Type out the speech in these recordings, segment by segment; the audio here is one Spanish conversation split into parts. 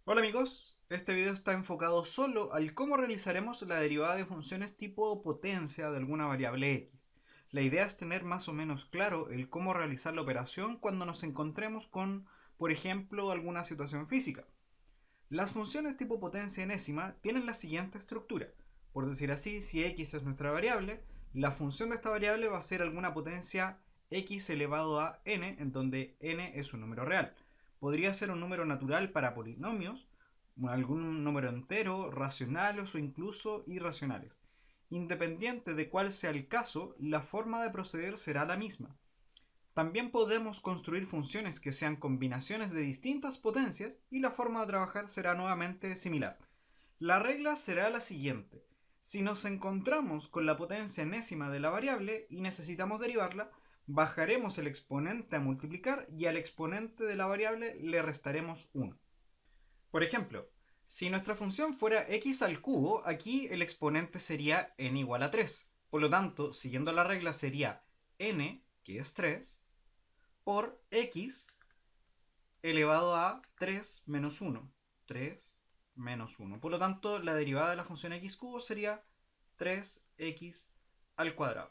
Hola amigos, este video está enfocado solo al cómo realizaremos la derivada de funciones tipo potencia de alguna variable x. La idea es tener más o menos claro el cómo realizar la operación cuando nos encontremos con, por ejemplo, alguna situación física. Las funciones tipo potencia enésima tienen la siguiente estructura. Por decir así, si x es nuestra variable, la función de esta variable va a ser alguna potencia x elevado a n, en donde n es un número real. Podría ser un número natural para polinomios, algún número entero, racionales o incluso irracionales. Independiente de cuál sea el caso, la forma de proceder será la misma. También podemos construir funciones que sean combinaciones de distintas potencias y la forma de trabajar será nuevamente similar. La regla será la siguiente. Si nos encontramos con la potencia enésima de la variable y necesitamos derivarla, bajaremos el exponente a multiplicar y al exponente de la variable le restaremos 1. Por ejemplo, si nuestra función fuera x al cubo, aquí el exponente sería n igual a 3. Por lo tanto, siguiendo la regla sería n, que es 3, por x elevado a 3 menos 1. 3 menos 1. Por lo tanto, la derivada de la función x cubo sería 3x al cuadrado.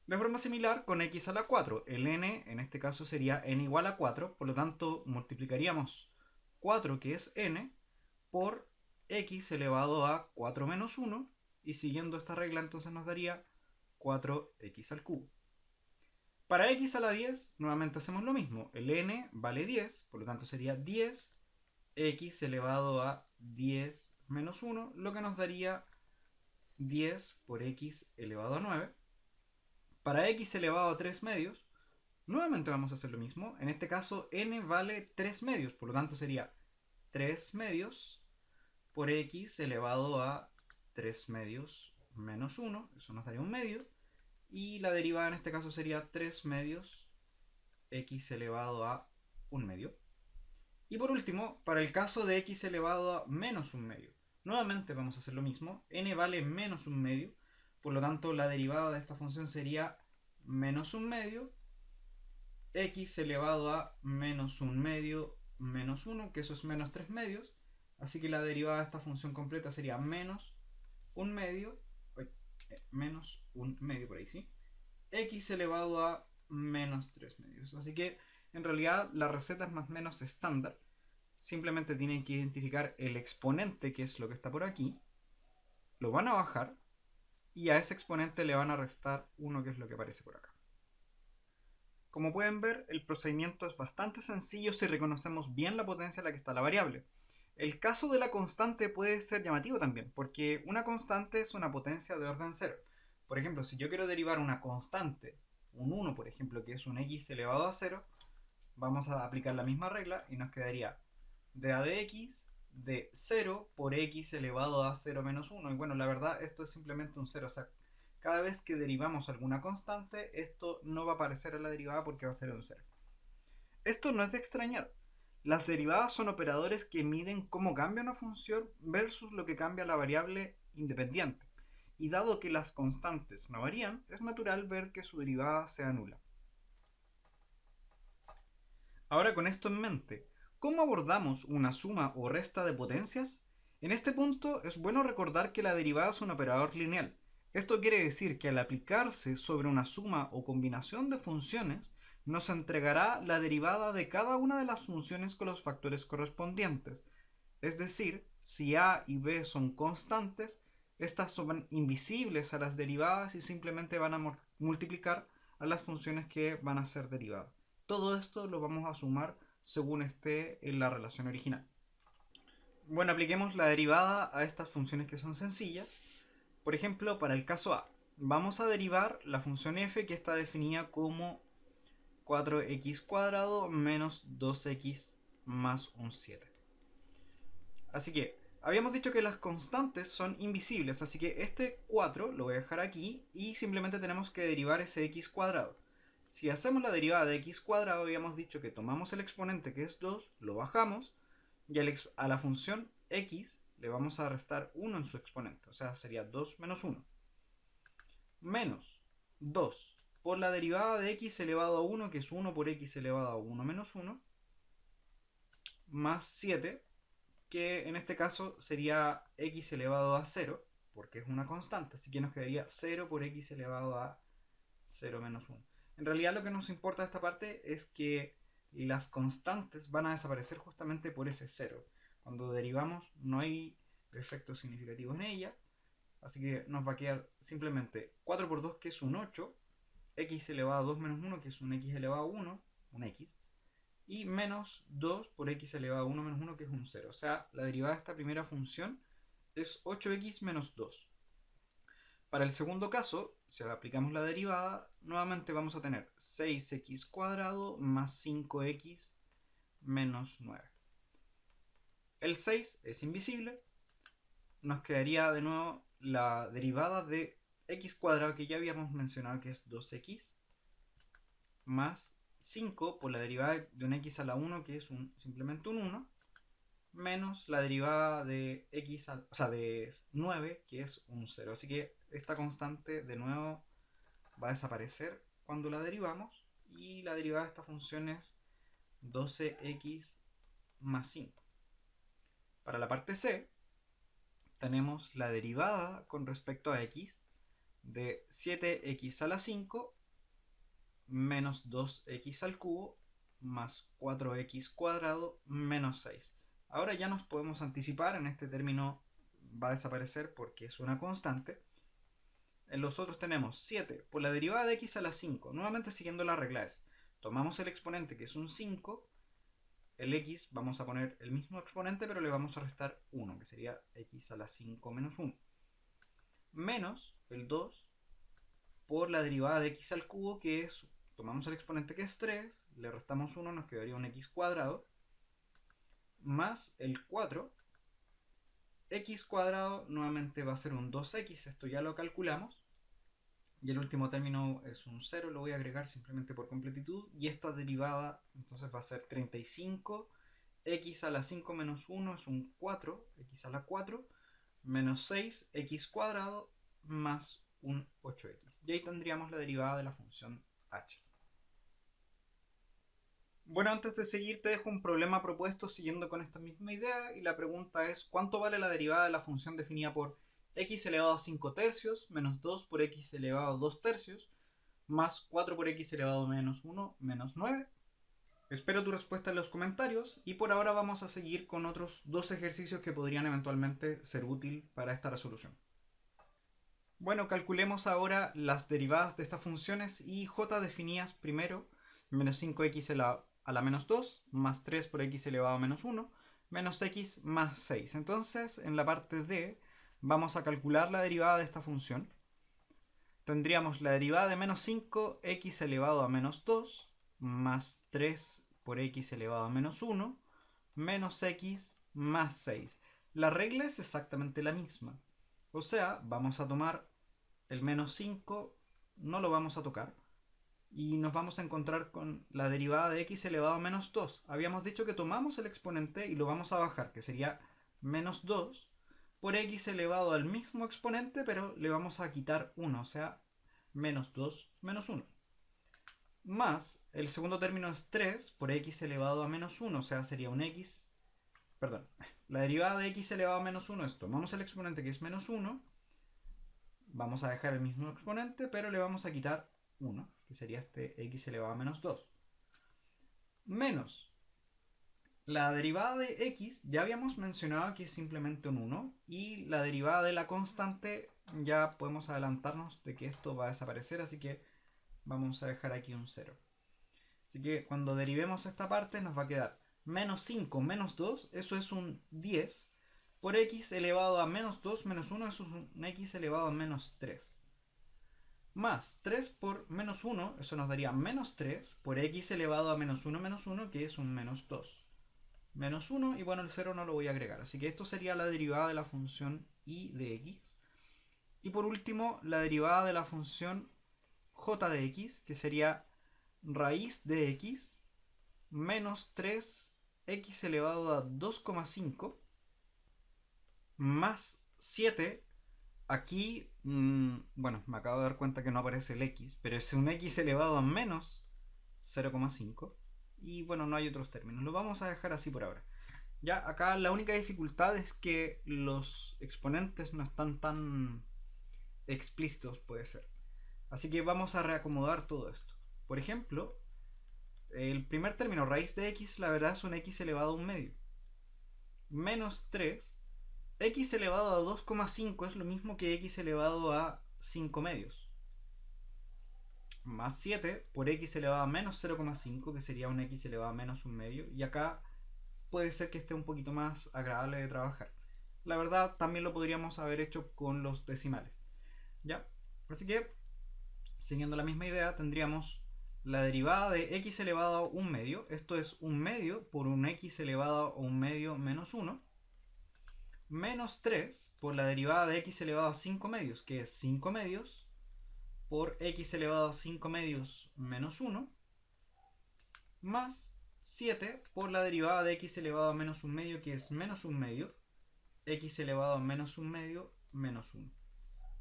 De forma similar con x a la 4. El n en este caso sería n igual a 4. Por lo tanto, multiplicaríamos 4, que es n, por x elevado a 4 menos 1. Y siguiendo esta regla entonces nos daría 4x al cubo. Para x a la 10, nuevamente hacemos lo mismo. El n vale 10, por lo tanto sería 10x elevado a 10 menos 1, lo que nos daría 10 por x elevado a 9. Para x elevado a 3 medios, nuevamente vamos a hacer lo mismo. En este caso, n vale 3 medios, por lo tanto sería 3 medios por x elevado a 3 medios menos 1, eso nos daría un medio. Y la derivada en este caso sería 3 medios x elevado a un medio. Y por último, para el caso de x elevado a menos un medio, nuevamente vamos a hacer lo mismo. N vale menos un medio, por lo tanto la derivada de esta función sería menos un medio x elevado a menos un medio menos 1, que eso es menos 3 medios. Así que la derivada de esta función completa sería menos un medio, menos un medio por ahí, ¿sí? X elevado a menos 3 medios. Así que en realidad la receta es más o menos estándar. Simplemente tienen que identificar el exponente, que es lo que está por aquí. Lo van a bajar y a ese exponente le van a restar 1, que es lo que aparece por acá. Como pueden ver, el procedimiento es bastante sencillo si reconocemos bien la potencia en la que está la variable. El caso de la constante puede ser llamativo también, porque una constante es una potencia de orden 0. Por ejemplo, si yo quiero derivar una constante, un 1 por ejemplo, que es un x elevado a 0, vamos a aplicar la misma regla y nos quedaría de a de x de 0 por x elevado a 0 menos 1. Y bueno, la verdad esto es simplemente un 0, o sea, cada vez que derivamos alguna constante, esto no va a aparecer en la derivada porque va a ser un 0. Esto no es de extrañar. Las derivadas son operadores que miden cómo cambia una función versus lo que cambia la variable independiente. Y dado que las constantes no varían, es natural ver que su derivada sea nula. Ahora con esto en mente, ¿cómo abordamos una suma o resta de potencias? En este punto es bueno recordar que la derivada es un operador lineal. Esto quiere decir que al aplicarse sobre una suma o combinación de funciones, nos entregará la derivada de cada una de las funciones con los factores correspondientes. Es decir, si a y b son constantes, estas son invisibles a las derivadas y simplemente van a multiplicar a las funciones que van a ser derivadas. Todo esto lo vamos a sumar según esté en la relación original. Bueno, apliquemos la derivada a estas funciones que son sencillas. Por ejemplo, para el caso A, vamos a derivar la función f, que está definida como 4x cuadrado menos 2x más un 7. Así que habíamos dicho que las constantes son invisibles, así que este 4 lo voy a dejar aquí y simplemente tenemos que derivar ese x cuadrado. Si hacemos la derivada de x cuadrado, habíamos dicho que tomamos el exponente, que es 2, lo bajamos y a la función x le vamos a restar 1 en su exponente, o sea, sería 2 menos 1. Menos 2 por la derivada de x elevado a 1, que es 1 por x elevado a 1 menos 1, más 7, que en este caso sería x elevado a 0, porque es una constante, así que nos quedaría 0 por x elevado a 0 menos 1. En realidad lo que nos importa de esta parte es que las constantes van a desaparecer justamente por ese 0. Cuando derivamos no hay efectos significativos en ella, así que nos va a quedar simplemente 4 por 2, que es un 8, x elevado a 2 menos 1, que es un x elevado a 1, un x, y menos 2 por x elevado a 1 menos 1, que es un 0. O sea, la derivada de esta primera función es 8x menos 2. Para el segundo caso, si aplicamos la derivada, nuevamente vamos a tener 6x cuadrado más 5x menos 9. El 6 es invisible. Nos quedaría de nuevo la derivada de x cuadrado, que ya habíamos mencionado que es 2x, más 5 por la derivada de un x a la 1, que es simplemente un 1, menos la derivada de x, de 9, que es un 0. Así que esta constante de nuevo va a desaparecer cuando la derivamos, y la derivada de esta función es 12x más 5. Para la parte C tenemos la derivada con respecto a x de 7x a la 5 menos 2x al cubo más 4x cuadrado menos 6. Ahora ya nos podemos anticipar, en este término va a desaparecer porque es una constante. En los otros tenemos 7 por la derivada de x a la 5, nuevamente siguiendo la regla es, tomamos el exponente que es un 5, el x vamos a poner el mismo exponente pero le vamos a restar 1, que sería x a la 5 menos 1, menos el 2 por la derivada de x al cubo, que es, tomamos el exponente que es 3, le restamos 1, nos quedaría un x cuadrado, más el 4, x cuadrado nuevamente va a ser un 2x, esto ya lo calculamos, y el último término es un 0, lo voy a agregar simplemente por completitud, y esta derivada entonces va a ser 35, x a la 5 menos 1 es un 4, x a la 4, menos 6, x cuadrado, más un 8x. Y ahí tendríamos la derivada de la función h. Bueno, antes de seguir te dejo un problema propuesto siguiendo con esta misma idea, y la pregunta es: ¿cuánto vale la derivada de la función definida por x elevado a 5 tercios menos 2 por x elevado a 2 tercios más 4 por x elevado a menos 1 menos 9? Espero tu respuesta en los comentarios, y por ahora vamos a seguir con otros dos ejercicios que podrían eventualmente ser útil para esta resolución. Bueno, calculemos ahora las derivadas de estas funciones y j definidas primero: menos 5x a la menos 2 más 3 por x elevado a menos 1 menos x más 6. Entonces, en la parte D vamos a calcular la derivada de esta función. Tendríamos la derivada de menos 5x elevado a menos 2 más 3 por x elevado a menos 1 menos x más 6. La regla es exactamente la misma. O sea, vamos a tomar el menos 5, no lo vamos a tocar, y nos vamos a encontrar con la derivada de x elevado a menos 2. Habíamos dicho que tomamos el exponente y lo vamos a bajar, que sería menos 2 por x elevado al mismo exponente, pero le vamos a quitar 1, o sea, menos 2 menos 1. Más, el segundo término es 3 por x elevado a menos 1, o sea, sería un x... Perdón, la derivada de x elevado a menos 1 es, tomamos el exponente que es menos 1, vamos a dejar el mismo exponente, pero le vamos a quitar 1, que sería este x elevado a menos 2. Menos la derivada de x, ya habíamos mencionado que es simplemente un 1, y la derivada de la constante ya podemos adelantarnos de que esto va a desaparecer, así que vamos a dejar aquí un 0. Así que cuando derivemos esta parte nos va a quedar menos 5 menos 2, eso es un 10, por x elevado a menos 2 menos 1, eso es un x elevado a menos 3. Más 3 por menos 1, eso nos daría menos 3 por x elevado a menos 1 menos 1, que es un menos 2. Menos 1, y bueno, el 0 no lo voy a agregar. Así que esto sería la derivada de la función y de x. Y por último, la derivada de la función j de x, que sería raíz de x menos 3x elevado a 2,5 más 7. Aquí, bueno, me acabo de dar cuenta que no aparece el x, pero es un x elevado a menos 0,5. Y bueno, no hay otros términos. Lo vamos a dejar así por ahora. Ya, acá la única dificultad es que los exponentes no están tan explícitos, puede ser. Así que vamos a reacomodar todo esto. Por ejemplo, el primer término, raíz de x, la verdad es un x elevado a un medio. Menos 3, x elevado a 2,5 es lo mismo que x elevado a 5 medios. Más 7 por x elevado a menos 0,5, que sería un x elevado a menos un medio. Y acá puede ser que esté un poquito más agradable de trabajar. La verdad, también lo podríamos haber hecho con los decimales. ¿Ya? Así que, siguiendo la misma idea, tendríamos la derivada de x elevado a un medio. Esto es un medio por un x elevado a un medio menos 1. Menos 3 por la derivada de x elevado a 5 medios, que es 5 medios, por x elevado a 5 medios menos 1, más 7 por la derivada de x elevado a menos un medio, que es menos un medio, x elevado a menos un medio menos 1.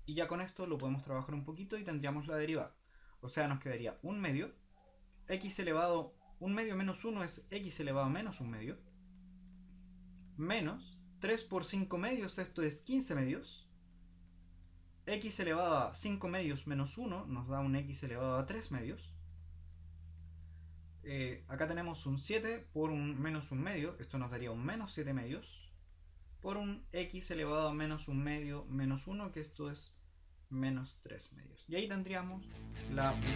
Y ya con esto lo podemos trabajar un poquito y tendríamos la derivada. O sea, nos quedaría un medio, x elevado a un medio menos 1 es x elevado a menos un medio, menos 3 por 5 medios, esto es 15 medios, x elevado a 5 medios menos 1 nos da un x elevado a 3 medios. Acá tenemos un 7 por un menos un medio, esto nos daría un menos 7 medios, por un x elevado a menos un medio menos 1, que esto es menos 3 medios. Y ahí tendríamos la última.